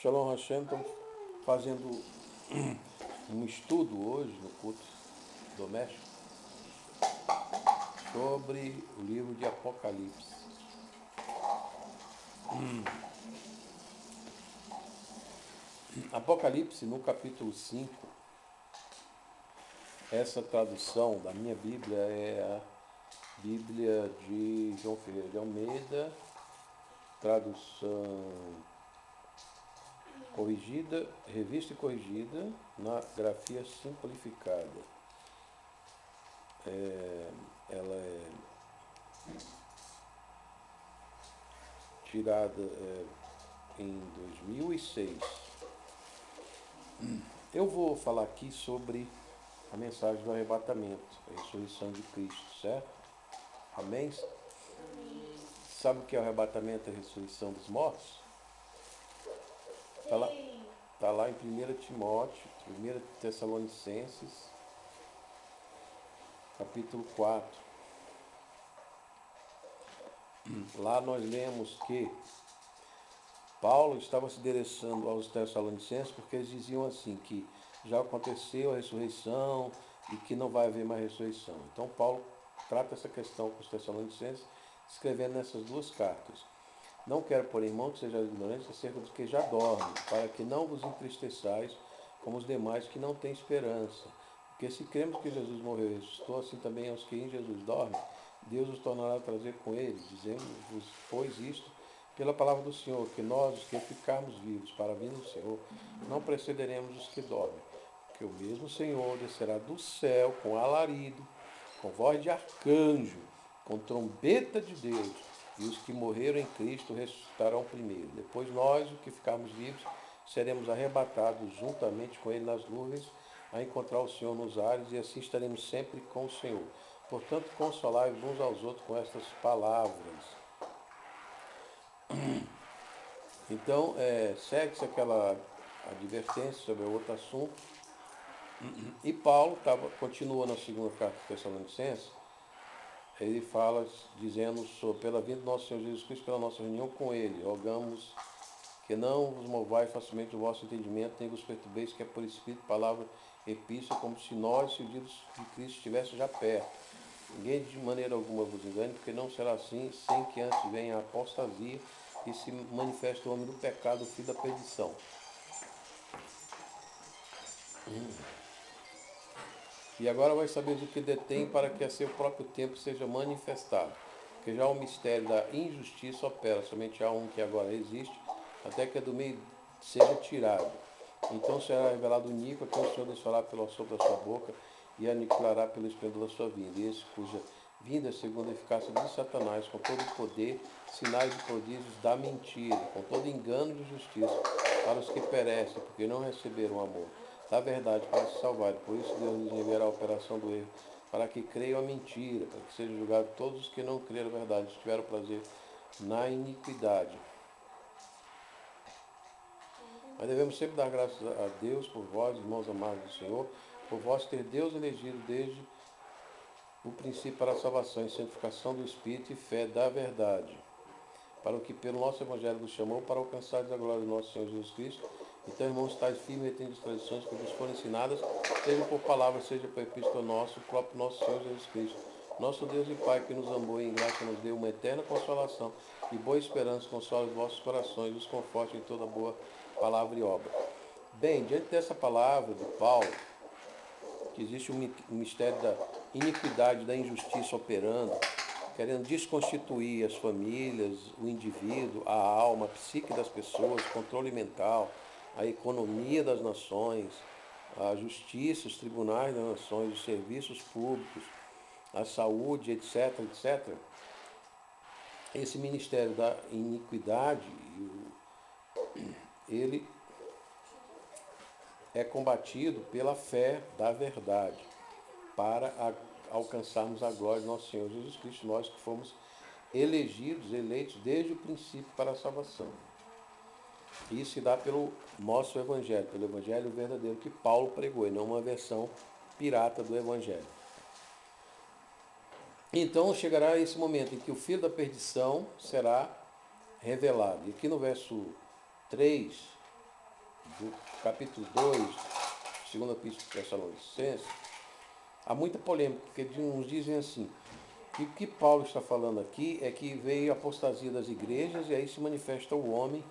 Shalom Hashem, estamos fazendo um estudo hoje no culto doméstico sobre o livro de Apocalipse. Apocalipse, no capítulo 5, essa tradução da minha Bíblia é a Bíblia de João Ferreira de Almeida, tradução corrigida, revista e corrigida, na grafia simplificada. Ela é tirada em 2006. Eu vou falar aqui sobre a mensagem do arrebatamento, a ressurreição de Cristo, certo? Amém? Sabe o que é o arrebatamento e a ressurreição dos mortos? Está lá em 1 Timóteo, 1 Tessalonicenses, capítulo 4. Lá nós lemos que Paulo estava se endereçando aos Tessalonicenses porque eles diziam assim, que já aconteceu a ressurreição e que não vai haver mais ressurreição. Então Paulo trata essa questão com os Tessalonicenses, escrevendo nessas duas cartas. Não quero, porém, irmão, que sejais ignorantes acerca dos que já dormem, para que não vos entristeçais como os demais que não têm esperança. Porque se cremos que Jesus morreu e ressuscitou, assim também aos que em Jesus dormem, Deus os tornará a trazer com ele. Dizemos-vos, pois, isto, pela palavra do Senhor, que nós, os que ficarmos vivos para a vinda do Senhor, não precederemos os que dormem. Porque o mesmo Senhor descerá do céu com alarido, com voz de arcanjo, com trombeta de Deus, e os que morreram em Cristo ressuscitarão primeiro. Depois nós, os que ficarmos vivos, seremos arrebatados juntamente com ele nas nuvens, a encontrar o Senhor nos ares, e assim estaremos sempre com o Senhor. Portanto, consolai-vos uns aos outros com estas palavras. Então, segue-se aquela advertência sobre outro assunto. E Paulo continua na segunda carta de Tessalonicenses. Ele fala dizendo sobre, pela vinda do nosso Senhor Jesus Cristo, pela nossa reunião com ele, rogamos que não vos movais facilmente o vosso entendimento, nem vos perturbeis, que é por Espírito, palavra, epístola, como se nós, se o dia de Cristo estivesse já perto. Ninguém de maneira alguma vos engane, porque não será assim, sem que antes venha a apostasia e se manifeste o homem do pecado, o filho da perdição. E agora vai saber do que detém, para que a seu próprio tempo seja manifestado. Porque já o mistério da injustiça opera, somente há um que agora existe, até que do meio seja tirado. Então será revelado o iníquo, que o Senhor desfará pelo sopro da sua boca e aniquilará pelo esplendor da sua vinda. E esse cuja vinda, segundo a eficácia de Satanás, com todo o poder, sinais e prodígios da mentira, com todo engano de justiça, para os que perecem, porque não receberam amor da verdade para se salvar. Por isso Deus lhes enviará a operação do erro, para que creiam a mentira, para que sejam julgados todos os que não creram a verdade, tiveram prazer na iniquidade. Mas devemos sempre dar graças a Deus por vós, irmãos amados do Senhor, por vós ter Deus elegido desde o princípio para a salvação e santificação do Espírito e fé da verdade, para o que pelo nosso Evangelho vos chamou, para alcançares a glória do nosso Senhor Jesus Cristo. Então, irmãos, estáis firmes e retendo as tradições que vos foram ensinadas, seja por palavra, seja por epístola nosso, o próprio nosso Senhor Jesus Cristo. Nosso Deus e Pai, que nos amou e em graça nos deu uma eterna consolação e boa esperança, console os vossos corações, os conforte em toda boa palavra e obra. Bem, diante dessa palavra de Paulo, que existe um mistério da iniquidade, da injustiça operando, querendo desconstituir as famílias, o indivíduo, a alma, a psique das pessoas, o controle mental, a economia das nações, a justiça, os tribunais das nações, os serviços públicos, a saúde, etc., etc. Esse ministério da iniquidade, ele é combatido pela fé da verdade, para alcançarmos a glória do nosso Senhor Jesus Cristo, nós que fomos eleitos desde o princípio para a salvação. Isso se dá pelo nosso Evangelho, pelo Evangelho verdadeiro que Paulo pregou, e não uma versão pirata do Evangelho. Então chegará esse momento em que o filho da perdição será revelado. E aqui no verso 3, do capítulo 2, segunda epístola de Tessalonicenses, há muita polêmica, porque uns dizem assim, que o que Paulo está falando aqui é que veio a apostasia das igrejas e aí se manifesta o homem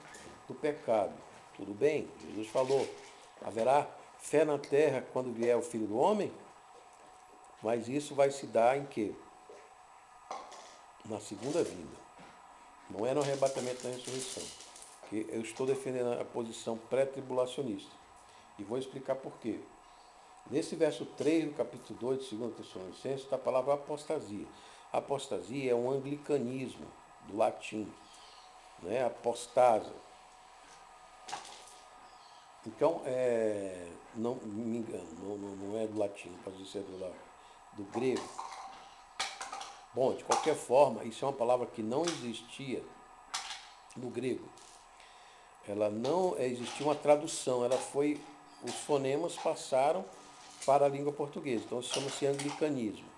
do pecado. Tudo bem? Jesus falou, haverá fé na terra quando vier o Filho do Homem, mas isso vai se dar em quê? Na segunda vinda. Não é no arrebatamento da ressurreição. Que eu estou defendendo a posição pré-tribulacionista. E vou explicar por quê. Nesse verso 3 do capítulo 2 de 2 Tessalonicenses está a palavra apostasia. A apostasia é um anglicanismo do latim, né? Apostasa. Então, não me engano, não é do latim, pode dizer do grego. Bom, de qualquer forma, isso é uma palavra que não existia no grego. Ela não existia uma tradução, os fonemas passaram para a língua portuguesa, então isso chama-se anglicanismo.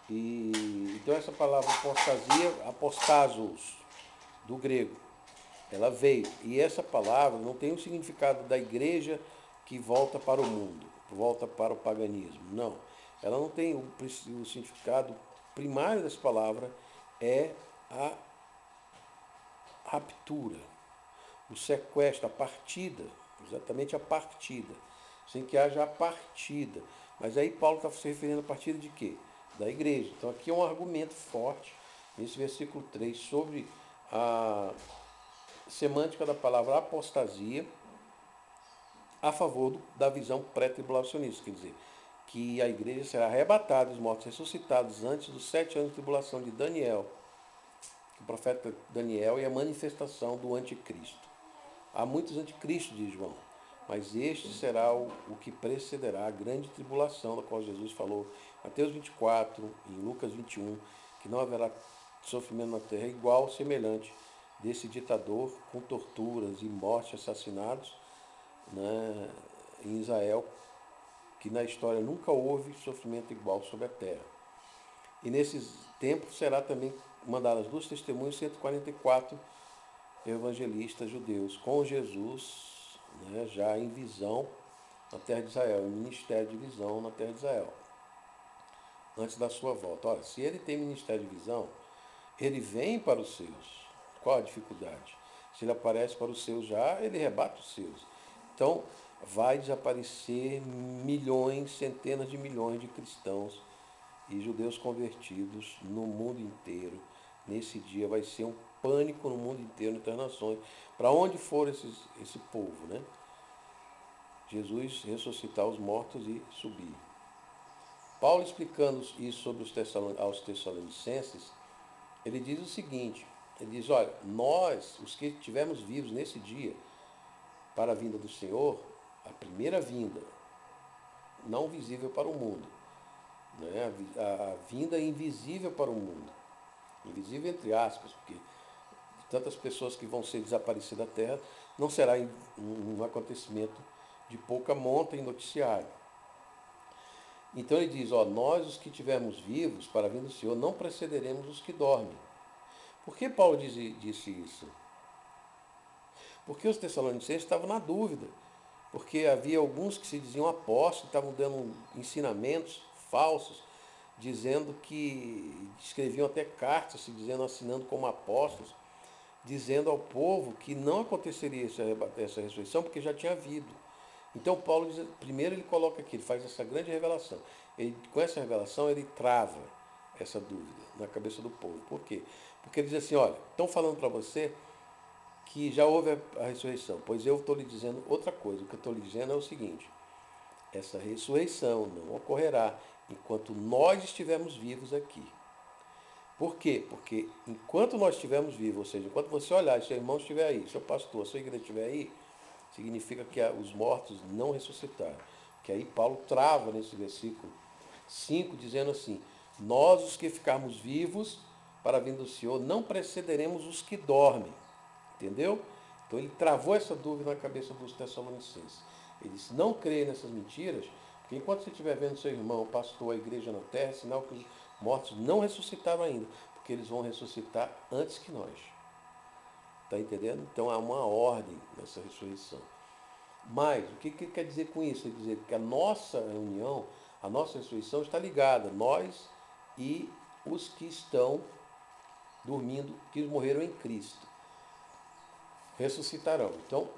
Então essa palavra apostasia, apostasos, do grego, ela veio. E essa palavra não tem o significado da igreja que volta para o mundo, volta para o paganismo. Não. Ela não tem o significado primário dessa palavra, é a raptura, o sequestro, a partida, exatamente a partida, sem que haja a partida. Mas aí Paulo está se referindo a partida de quê? Da igreja. Então aqui é um argumento forte, nesse versículo 3, sobre a semântica da palavra apostasia, a favor da visão pré-tribulacionista, quer dizer, que a igreja será arrebatada, os mortos ressuscitados antes dos 7 anos de tribulação de Daniel, o profeta Daniel, e a manifestação do anticristo. Há muitos anticristos, diz João, mas este será o que precederá a grande tribulação, da qual Jesus falou em Mateus 24, em Lucas 21, que não haverá sofrimento na terra igual, semelhante desse ditador com torturas e morte, assassinados, né, em Israel, que na história nunca houve sofrimento igual sobre a terra. E nesses tempos será também mandadas as 2 testemunhas, 144 evangelistas judeus, com Jesus, né, já em visão na terra de Israel, em ministério de visão na terra de Israel, antes da sua volta. Olha, se ele tem ministério de visão, ele vem para os seus. Qual a dificuldade? Se ele aparece para os seus já, ele rebate os seus. Então, vai desaparecer milhões, centenas de milhões de cristãos e judeus convertidos no mundo inteiro. Nesse dia vai ser um pânico no mundo inteiro, nas nações. Para onde for esse povo, né? Jesus ressuscitar os mortos e subir. Paulo explicando isso sobre aos Tessalonicenses, ele diz o seguinte, ele diz, olha, nós, os que estivermos vivos nesse dia, para a vinda do Senhor, a primeira vinda, não visível para o mundo, né? A vinda invisível para o mundo, invisível entre aspas, porque tantas pessoas que vão ser desaparecidas da terra, não será um acontecimento de pouca monta em noticiário. Então ele diz, ó, nós os que estivermos vivos para a vinda do Senhor, não precederemos os que dormem. Por que Paulo disse isso? Porque os tessalonicenses estavam na dúvida, porque havia alguns que se diziam apóstolos, estavam dando ensinamentos falsos, dizendo que escreviam até cartas, se dizendo, assinando como apóstolos, dizendo ao povo que não aconteceria essa ressurreição, porque já tinha havido. Então Paulo diz, primeiro ele coloca aqui, ele faz essa grande revelação. Com essa revelação ele trava essa dúvida na cabeça do povo. Por quê? Porque ele diz assim, olha, estão falando para você que já houve a ressurreição, pois eu estou lhe dizendo outra coisa. O que eu estou lhe dizendo é o seguinte, essa ressurreição não ocorrerá enquanto nós estivermos vivos aqui. Por quê? Porque enquanto nós estivermos vivos, ou seja, enquanto você olhar e seu irmão estiver aí, seu pastor, sua igreja estiver aí, significa que os mortos não ressuscitaram. Que aí Paulo trava nesse versículo 5, dizendo assim, nós os que ficarmos vivos para a vinda do Senhor, não precederemos os que dormem. Entendeu? Então ele travou essa dúvida na cabeça dos Tessalonicenses. Ele disse, não creia nessas mentiras, porque enquanto você estiver vendo seu irmão, o pastor, a igreja na terra, é sinal que os mortos não ressuscitaram ainda, porque eles vão ressuscitar antes que nós. Está entendendo? Então há uma ordem nessa ressurreição. Mas, o que quer dizer com isso? Quer dizer que a nossa reunião, a nossa ressurreição está ligada, nós e os que estão dormindo, que morreram em Cristo, ressuscitarão. Então,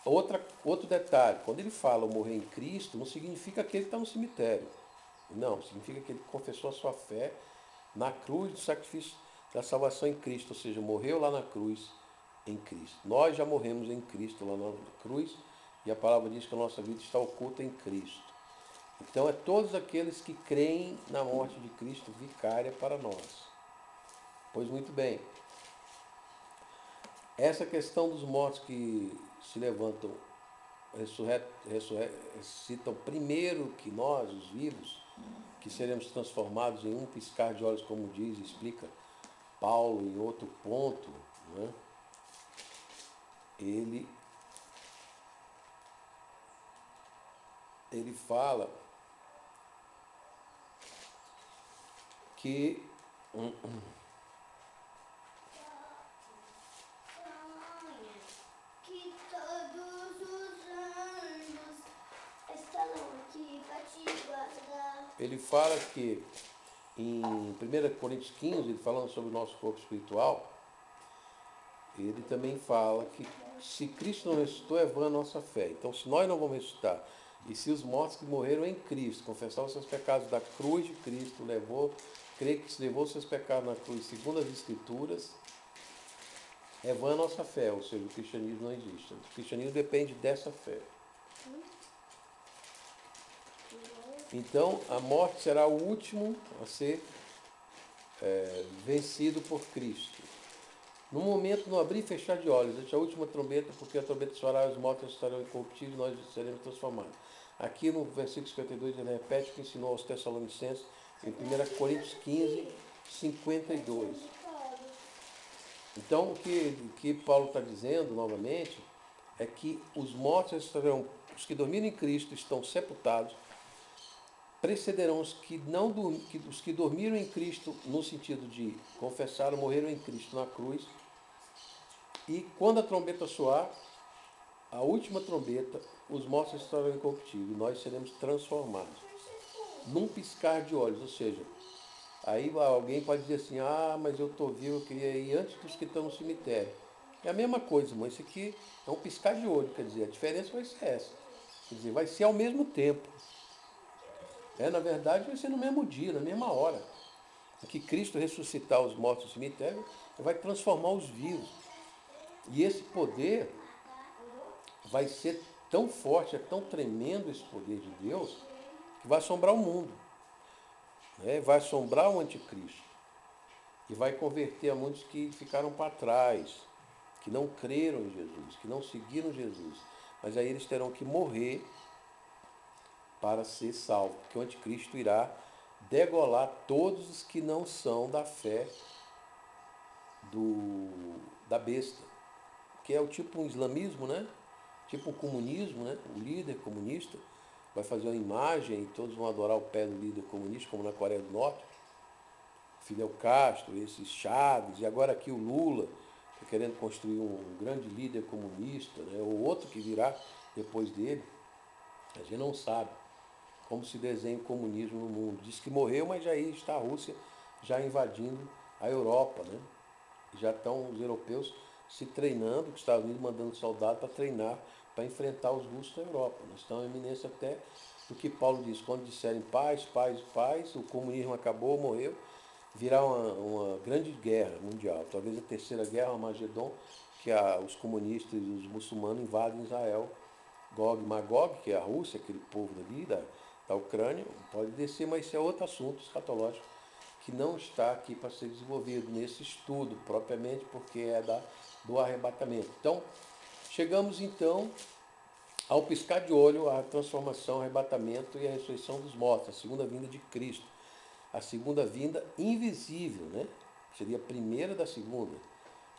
outro detalhe, quando ele fala morrer em Cristo, não significa que ele está no cemitério. Não, significa que ele confessou a sua fé na cruz do sacrifício da salvação em Cristo, ou seja, morreu lá na cruz em Cristo. Nós já morremos em Cristo lá na cruz e a palavra diz que a nossa vida está oculta em Cristo. Então é todos aqueles que creem na morte de Cristo vicária para nós. Pois muito bem, essa questão dos mortos que se levantam, ressuscitam primeiro que nós, os vivos, que seremos transformados em um piscar de olhos, como diz e explica Paulo em outro ponto, né? ele fala que que todos os anos estarão aqui para te guardar. ele fala que em 1 Coríntios 15, ele falando sobre o nosso corpo espiritual, ele também fala que se Cristo não ressuscitou, é vã a nossa fé. Então, se nós não vamos ressuscitar, e se os mortos que morreram em Cristo confessaram os seus pecados da cruz de Cristo, creio que se levou os seus pecados na cruz, segundo as Escrituras, é vã a nossa fé, ou seja, o cristianismo não existe. O cristianismo depende dessa fé. Então, a morte será o último a ser vencido por Cristo. No momento, no abrir e fechar de olhos, esta é a última trombeta, porque a trombeta soará e os mortos estarão incorruptíveis e nós seremos transformados. Aqui no versículo 52 ele repete o que ensinou aos Tessalonicenses em 1 Coríntios 15, 52. Então, o que Paulo está dizendo novamente é que os mortos estarão, os que dormiram em Cristo estão sepultados, precederão os que dormiram em Cristo, no sentido de confessaram, morreram em Cristo na cruz. E quando a trombeta soar, a última trombeta, os mortos estarão incorruptíveis e nós seremos transformados. Num piscar de olhos, ou seja, aí alguém pode dizer assim, mas eu estou vivo, eu queria ir antes dos que estão no cemitério. É a mesma coisa, irmão, isso aqui é um piscar de olho, quer dizer, a diferença vai ser essa. Quer dizer, vai ser ao mesmo tempo. Na verdade, vai ser no mesmo dia, na mesma hora. Que Cristo ressuscitar os mortos do cemitério, vai transformar os vivos. E esse poder vai ser tão forte, é tão tremendo esse poder de Deus, que vai assombrar o mundo. Vai assombrar o anticristo. E vai converter a muitos que ficaram para trás, que não creram em Jesus, que não seguiram Jesus. Mas aí eles terão que morrer para ser salvos, porque o anticristo irá degolar todos os que não são da fé da besta, que é o tipo um islamismo, né? Tipo um comunismo, né? O líder comunista vai fazer uma imagem e todos vão adorar o pé do líder comunista, como na Coreia do Norte. Fidel Castro, esses Chaves, e agora aqui o Lula, tá querendo construir um grande líder comunista, né? Ou outro que virá depois dele. A gente não sabe como se desenha o comunismo no mundo. Diz que morreu, mas já está a Rússia já invadindo a Europa, né? Já estão os europeus se treinando, os Estados Unidos mandando soldados para treinar, para enfrentar os russos na Europa. Nós estamos em iminência até do que Paulo diz, quando disserem paz, paz, paz, o comunismo acabou, morreu, virá uma grande guerra mundial, talvez a terceira guerra, Armagedon, que os comunistas e os muçulmanos invadem Israel. Gog e Magog, que é a Rússia, aquele povo dali, da Ucrânia, pode descer, mas isso é outro assunto escatológico que não está aqui para ser desenvolvido nesse estudo, propriamente porque é do arrebatamento. Então, chegamos então ao piscar de olho, a transformação, o arrebatamento e a ressurreição dos mortos, a segunda vinda de Cristo. A segunda vinda invisível, né? Seria a primeira da segunda.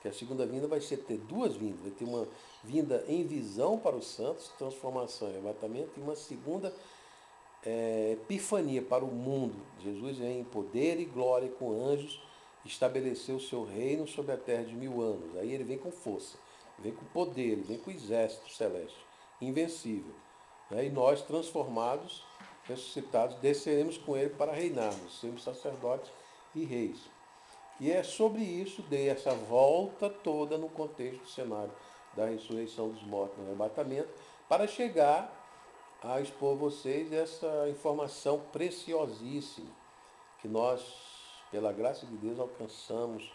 Que a segunda vinda vai ter duas vindas. Vai ter uma vinda em visão para os santos, transformação e arrebatamento, e uma segunda epifania para o mundo. Jesus vem em poder e glória com anjos, estabeleceu o seu reino sobre a terra de 1000 anos. Aí ele vem com força, vem com poder, ele vem com o exército celeste. invencível. Né? E nós, transformados, ressuscitados, desceremos com ele para reinarmos, sermos sacerdotes e reis. E é sobre isso, dei essa volta toda no contexto do cenário da ressurreição dos mortos no arrebatamento, para chegar a expor a vocês essa informação preciosíssima que nós, pela graça de Deus, alcançamos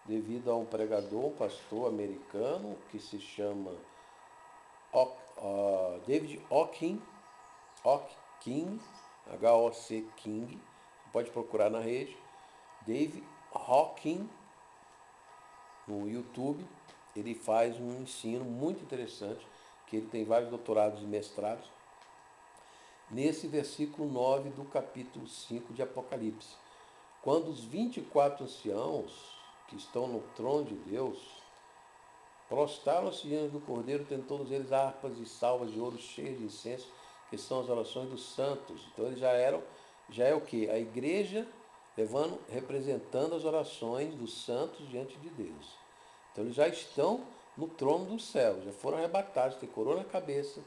devido a um pregador, um pastor americano que se chama David Hawking, H-O-C King, pode procurar na rede, David Hawking, no YouTube. Ele faz um ensino muito interessante, que ele tem vários doutorados e mestrados, nesse versículo 9 do capítulo 5 de Apocalipse. Quando os 24 anciãos que estão no trono de Deus prostaram-se diante do Cordeiro, tendo todos eles harpas e salvas de ouro cheias de incenso, que são as orações dos santos. Então eles já é o que? A igreja representando as orações dos santos diante de Deus. Então eles já estão no trono do céu, já foram arrebatados, tem coroa na cabeça.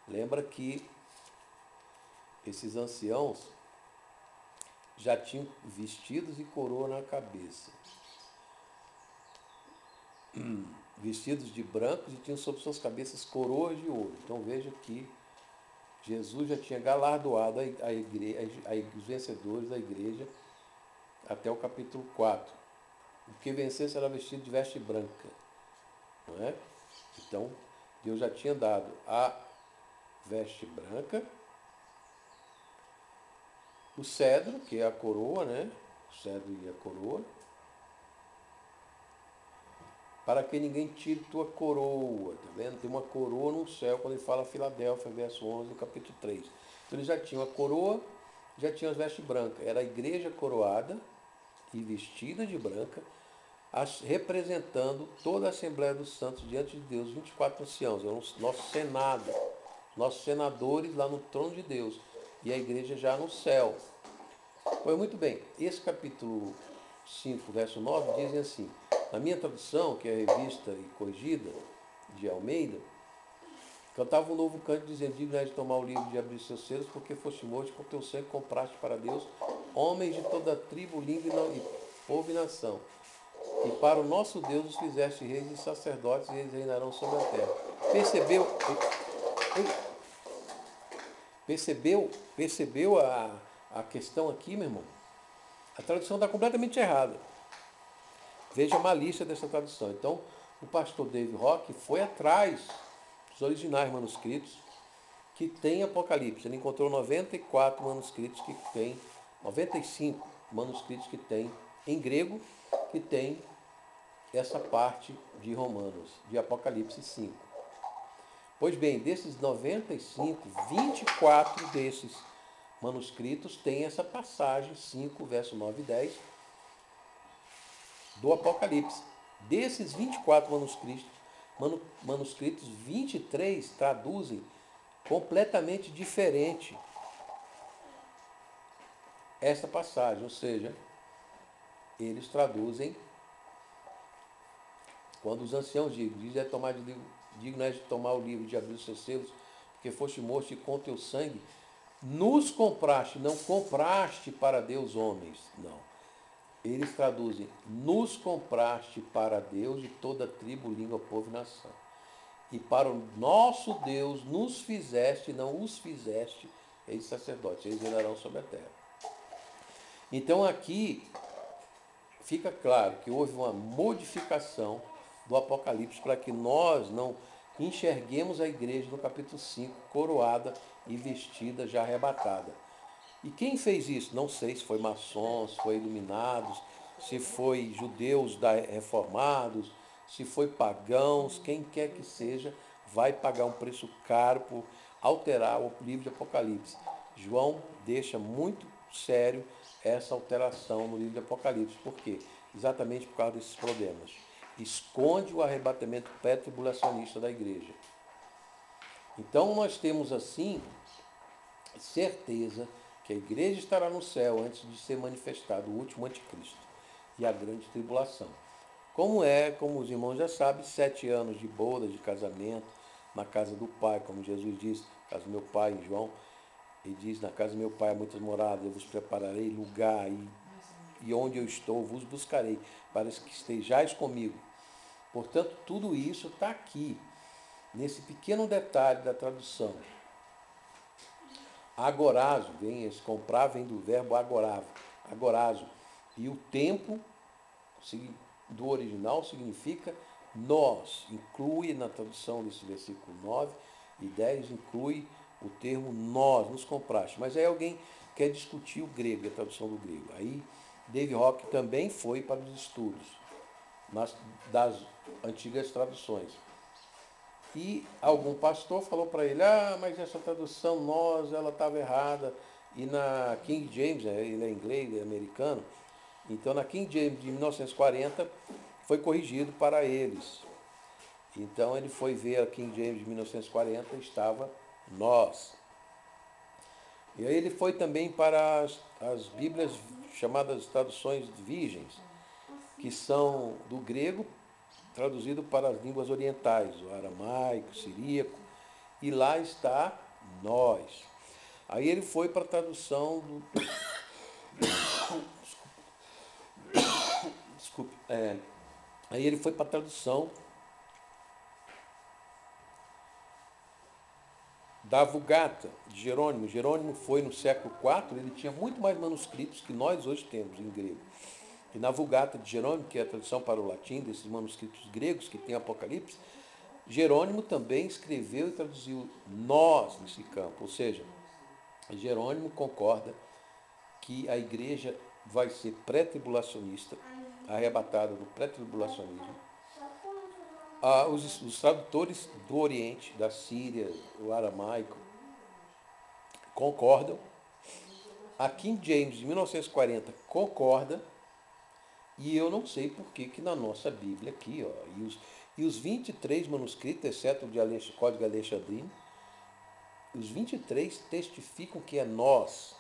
Lembra que esses anciãos já tinham vestidos e coroa na cabeça. Vestidos de brancos e tinham sobre suas cabeças coroas de ouro. Então veja que Jesus já tinha galardoado os vencedores da igreja até o capítulo 4. O que vencer será vestido de veste branca. Não é? Então, Deus já tinha dado a veste branca, o cedro, que é a coroa, né? O cedro e a coroa, para que ninguém tire tua coroa, tá vendo? Tem uma coroa no céu, quando ele fala Filadélfia, verso 11 do capítulo 3. Então eles já tinham a coroa, já tinham as vestes brancas. Era a igreja coroada e vestida de branca, representando toda a Assembleia dos Santos diante de Deus, 24 anciãos, é o nosso Senado, nossos senadores lá no trono de Deus, e a igreja já no céu. Pois muito bem, esse capítulo 5, verso 9, dizem assim: na minha tradução, que é a revista e corrigida de Almeida, cantava um novo canto dizendo: digno és de tomar o livro de abrir seus selos, porque foste morto, com teu sangue compraste para Deus homens de toda tribo, língua e povo e nação. E para o nosso Deus os fizeste reis e sacerdotes, e eles reinarão sobre a terra. Percebeu a questão aqui, meu irmão? A tradução está completamente errada. Veja a malícia dessa tradução. Então, o pastor David Hawking foi atrás dos originais manuscritos que tem Apocalipse. Ele encontrou 94 manuscritos que tem, 95 manuscritos que tem em grego, que tem essa parte de Romanos, de Apocalipse 5. Pois bem, desses 95, 24 desses manuscritos têm essa passagem, 5, verso 9 e 10, do Apocalipse. Desses 24 manuscritos, 23 traduzem completamente diferente essa passagem, ou seja, eles traduzem, quando os anciãos digno és de tomar o livro, de abrir os seus selos, porque foste morto e com teu sangue nos compraste, não compraste para Deus homens, não. Eles traduzem: nos compraste para Deus de toda tribo, língua, povo e nação. E para o nosso Deus nos fizeste, não os fizeste, reis sacerdotes, eles reinarão sobre a terra. Então aqui fica claro que houve uma modificação do Apocalipse para que nós não enxerguemos a igreja no capítulo 5 coroada e vestida, já arrebatada. E quem fez isso? Não sei se foi maçons, se foi iluminados, se foi judeus reformados, se foi pagãos, quem quer que seja, vai pagar um preço caro por alterar o livro de Apocalipse. João deixa muito sério essa alteração no livro de Apocalipse. Por quê? Exatamente por causa desses problemas. Esconde o arrebatamento pré-tribulacionista da igreja. Então nós temos assim certeza que a igreja estará no céu antes de ser manifestado o último anticristo e a grande tribulação. Como os irmãos já sabem, 7 anos de boda, de casamento, na casa do Pai, como Jesus disse, na casa do meu Pai, em João, ele diz, na casa do meu Pai há muitas moradas, eu vos prepararei lugar, e onde eu estou, vos buscarei, para que estejais comigo. Portanto, tudo isso está aqui, nesse pequeno detalhe da tradução. Agorazo, esse comprar vem do verbo agorazo. E o tempo do original significa nós. Inclui na tradução desse versículo 9 e 10, inclui o termo nós, nos compraste. Mas aí alguém quer discutir o grego, a tradução do grego. Aí Dave Rock também foi para os estudos das antigas traduções. E algum pastor falou para ele, mas essa tradução nós, ela estava errada. E na King James, ele é inglês, ele é americano, então na King James de 1940 foi corrigido para eles. Então ele foi ver a King James de 1940 e estava nós. E aí ele foi também para as Bíblias chamadas traduções virgens, que são do grego traduzido para as línguas orientais, o aramaico, o siríaco, e lá está nós. Aí ele foi para a tradução do. Desculpe. Aí ele foi para a tradução da Vulgata de Jerônimo. Jerônimo foi no século IV, ele tinha muito mais manuscritos que nós hoje temos em grego. E na Vulgata de Jerônimo, que é a tradução para o latim desses manuscritos gregos que tem Apocalipse, Jerônimo também escreveu e traduziu nós nesse campo. Ou seja, Jerônimo concorda que a igreja vai ser pré-tribulacionista, arrebatada no pré-tribulacionismo. Os tradutores do Oriente, da Síria, o aramaico, concordam. A King James de 1940 concorda. E eu não sei por que na nossa Bíblia aqui, e os 23 manuscritos, exceto o de Código Alexandrino, os 23 testificam que é nós.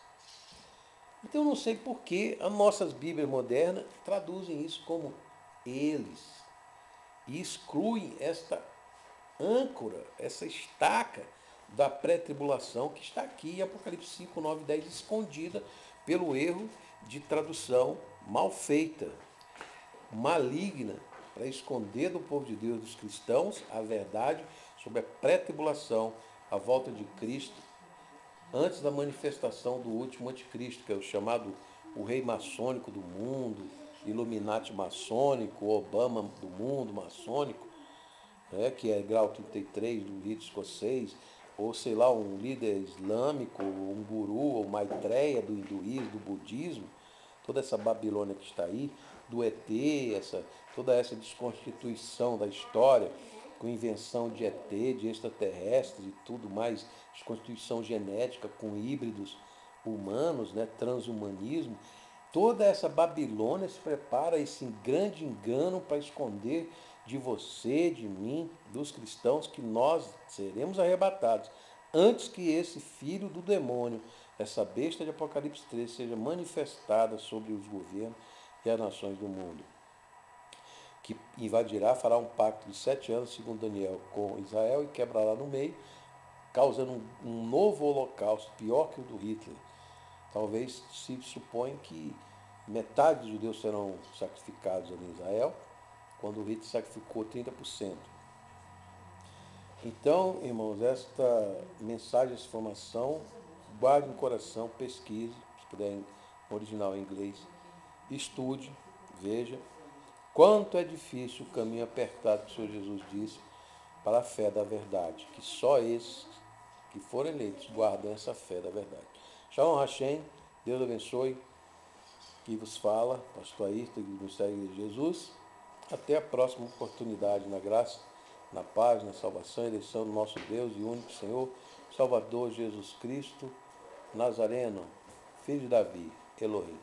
Então eu não sei por que as nossas Bíblias modernas traduzem isso como eles. E excluem esta âncora, essa estaca da pré-tribulação que está aqui em Apocalipse 5, 9 e 10, escondida pelo erro de tradução mal feita, maligna, para esconder do povo de Deus, dos cristãos, a verdade sobre a pré-tribulação, a volta de Cristo, antes da manifestação do último anticristo, que é o chamado o rei maçônico do mundo, Illuminati maçônico, Obama do mundo maçônico, que é grau 33 do rito escocês, ou sei lá, um líder islâmico, um guru, ou Maitreya do hinduísmo, do budismo, toda essa Babilônia que está aí, do ET, toda essa desconstituição da história, com invenção de ET, de extraterrestres e tudo mais, desconstituição genética com híbridos humanos, transhumanismo, toda essa Babilônia se prepara a esse grande engano para esconder de você, de mim, dos cristãos, que nós seremos arrebatados antes que esse filho do demônio, essa besta de Apocalipse 13, seja manifestada sobre os governos e as nações do mundo. Que invadirá, fará um pacto de 7 anos, segundo Daniel, com Israel e quebrará no meio, causando um novo holocausto, pior que o do Hitler. Talvez se supõe que metade dos judeus serão sacrificados ali em Israel, quando o Hitler sacrificou 30%. Então, irmãos, esta mensagem, essa informação, guarde no coração, pesquise, se puder, no original em inglês, estude, veja, quanto é difícil o caminho apertado que o Senhor Jesus disse para a fé da verdade, que só esses que forem eleitos guardam essa fé da verdade. Shalom Hashem, Deus abençoe, que vos fala, pastor Ayrton, do Ministério de Jesus. Até a próxima oportunidade, na graça, na paz, na salvação e eleição do nosso Deus e único Senhor, Salvador Jesus Cristo, Nazareno, Filho de Davi, Elohim.